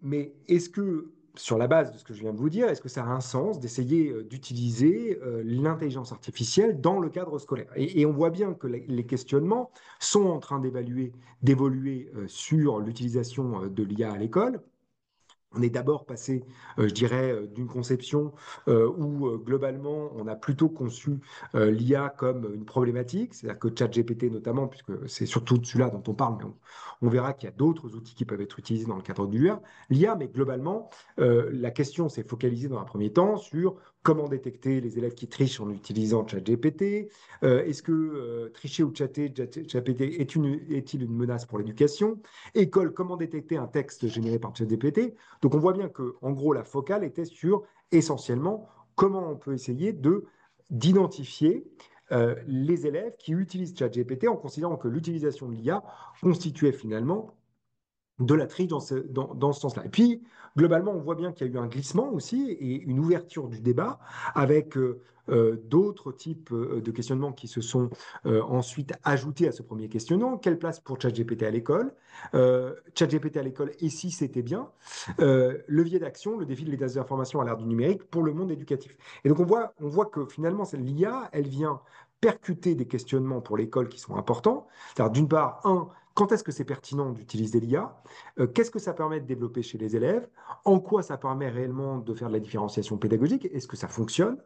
mais est-ce que, sur la base de ce que je viens de vous dire, est-ce que ça a un sens d'essayer d'utiliser l'intelligence artificielle dans le cadre scolaire? Et on voit bien que les questionnements sont en train d'évoluer sur l'utilisation de l'IA à l'école. On est d'abord passé, je dirais, d'une conception où globalement on a plutôt conçu l'IA comme une problématique, c'est-à-dire que ChatGPT notamment, puisque c'est surtout de celui-là dont on parle, mais on verra qu'il y a d'autres outils qui peuvent être utilisés dans le cadre de l'IA, mais globalement, la question s'est focalisée dans un premier temps sur comment détecter les élèves qui trichent en utilisant ChatGPT. Est-ce que tricher ou chatter ChatGPT est-il une menace pour l'éducation? École, comment détecter un texte généré par ChatGPT? Donc on voit bien que, en gros, la focale était sur essentiellement comment on peut essayer de d'identifier les élèves qui utilisent ChatGPT en considérant que l'utilisation de l'IA constituait finalement de la triche dans ce sens-là. Et puis, globalement, on voit bien qu'il y a eu un glissement aussi et une ouverture du débat avec d'autres types de questionnements qui se sont ensuite ajoutés à ce premier questionnement. Quelle place pour ChatGPT à l'école? ChatGPT à l'école, et si c'était bien? Levier d'action, le défi de l'état d'information à l'ère du numérique pour le monde éducatif. Et donc, on voit que finalement, l'IA, elle vient percuter des questionnements pour l'école qui sont importants. C'est-à-dire, d'une part, quand est-ce que c'est pertinent d'utiliser l'IA? Qu'est-ce que ça permet de développer chez les élèves? En quoi ça permet réellement de faire de la différenciation pédagogique? Est-ce que ça fonctionne?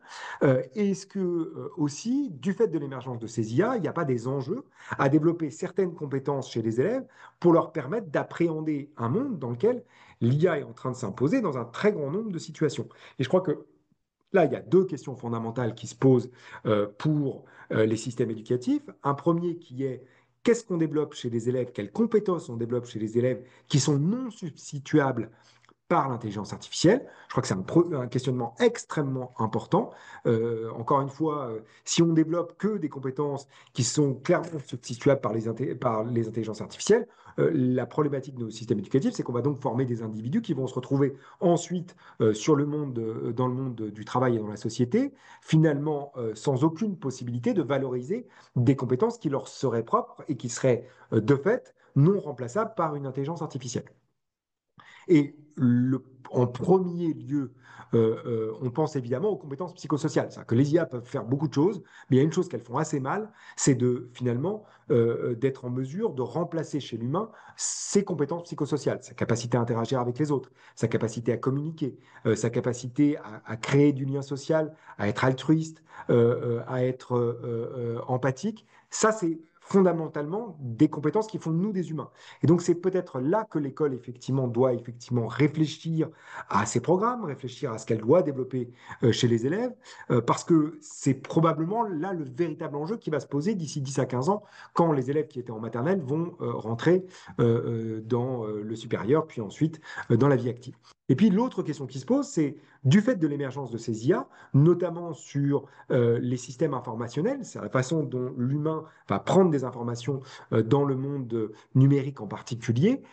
Est-ce que aussi, du fait de l'émergence de ces IA, il n'y a pas des enjeux à développer certaines compétences chez les élèves pour leur permettre d'appréhender un monde dans lequel l'IA est en train de s'imposer dans un très grand nombre de situations? Et je crois que là, il y a deux questions fondamentales qui se posent pour les systèmes éducatifs. Un premier qui est qu'est-ce qu'on développe chez les élèves, quelles compétences on développe chez les élèves qui sont non substituables par l'intelligence artificielle. Je crois que c'est un questionnement extrêmement important. Encore une fois, si on développe que des compétences qui sont clairement substituables par les intelligences artificielles, la problématique de nos systèmes éducatifs, c'est qu'on va donc former des individus qui vont se retrouver ensuite dans le monde du travail et dans la société, finalement sans aucune possibilité de valoriser des compétences qui leur seraient propres et qui seraient de fait non remplaçables par une intelligence artificielle. Et en premier lieu, on pense évidemment aux compétences psychosociales. C'est-à-dire que les IA peuvent faire beaucoup de choses, mais il y a une chose qu'elles font assez mal, c'est de finalement d'être en mesure de remplacer chez l'humain ses compétences psychosociales, sa capacité à interagir avec les autres, sa capacité à communiquer, sa capacité à créer du lien social, à être altruiste, à être empathique. Ça, c'est fondamentalement des compétences qui font de nous des humains. Et donc, c'est peut-être là que l'école, effectivement, doit effectivement réfléchir à ses programmes, réfléchir à ce qu'elle doit développer chez les élèves, parce que c'est probablement là le véritable enjeu qui va se poser d'ici 10 à 15 ans, quand les élèves qui étaient en maternelle vont rentrer dans le supérieur, puis ensuite dans la vie active. Et puis, l'autre question qui se pose, c'est du fait de l'émergence de ces IA, notamment sur les systèmes informationnels, c'est la façon dont l'humain va prendre des informations dans le monde numérique en particulier,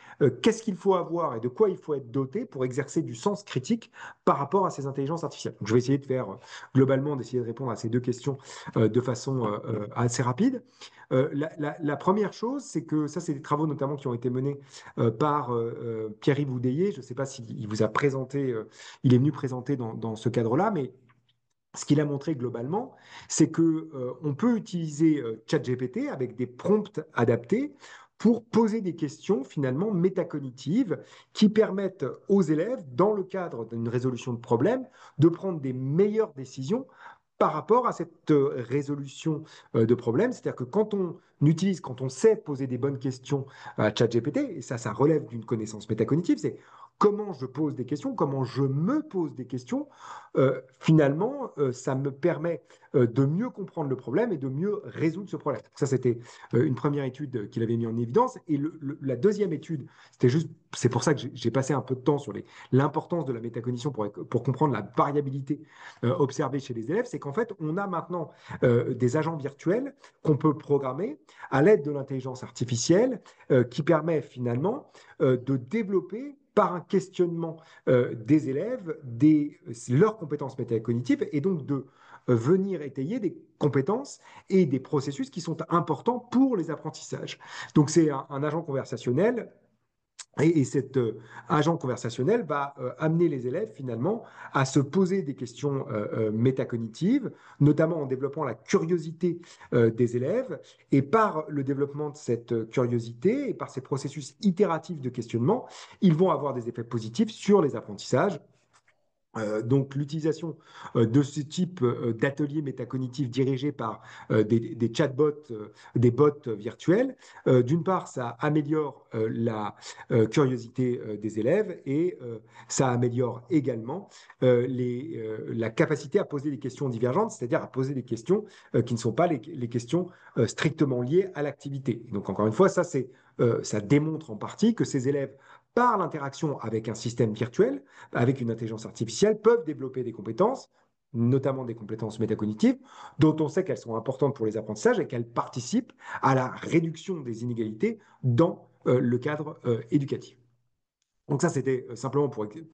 qu'est-ce qu'il faut avoir et de quoi il faut être doté pour exercer du sens critique par rapport à ces intelligences artificielles. Donc, je vais essayer de faire globalement, d'essayer de répondre à ces deux questions de façon assez rapide. La première chose, c'est que ça, c'est des travaux notamment qui ont été menés par Pierre-Yves Oudéier. Je ne sais pas s'il vous a présenté, il est venu présenter dans ce cadre-là, mais ce qu'il a montré globalement, c'est que on peut utiliser ChatGPT avec des prompts adaptés pour poser des questions finalement métacognitives qui permettent aux élèves, dans le cadre d'une résolution de problème, de prendre des meilleures décisions par rapport à cette résolution de problème. C'est-à-dire que quand on sait poser des bonnes questions à ChatGPT, et ça relève d'une connaissance métacognitive, c'est comment je pose des questions, comment je me pose des questions, finalement, ça me permet de mieux comprendre le problème et de mieux résoudre ce problème. Ça, c'était une première étude qu'il avait mis en évidence. Et la deuxième étude, c'est pour ça que j'ai passé un peu de temps sur l'importance de la métacognition pour comprendre la variabilité observée chez les élèves, c'est qu'en fait, on a maintenant des agents virtuels qu'on peut programmer à l'aide de l'intelligence artificielle qui permet finalement de développer par un questionnement des élèves, leurs compétences métacognitives, et donc de venir étayer des compétences et des processus qui sont importants pour les apprentissages. Donc c'est un agent conversationnel Et cet agent conversationnel va amener les élèves finalement à se poser des questions métacognitives, notamment en développant la curiosité des élèves. Et par le développement de cette curiosité et par ces processus itératifs de questionnement, ils vont avoir des effets positifs sur les apprentissages. Donc l'utilisation de ce type d'ateliers métacognitifs dirigés par des chatbots, des bots virtuels, d'une part, ça améliore la curiosité des élèves et ça améliore également la capacité à poser des questions divergentes, c'est-à-dire à poser des questions qui ne sont pas les questions strictement liées à l'activité. Donc encore une fois, ça démontre en partie que ces élèves, par l'interaction avec un système virtuel, avec une intelligence artificielle, peuvent développer des compétences, notamment des compétences métacognitives, dont on sait qu'elles sont importantes pour les apprentissages et qu'elles participent à la réduction des inégalités dans le cadre éducatif. Donc ça, c'était simplement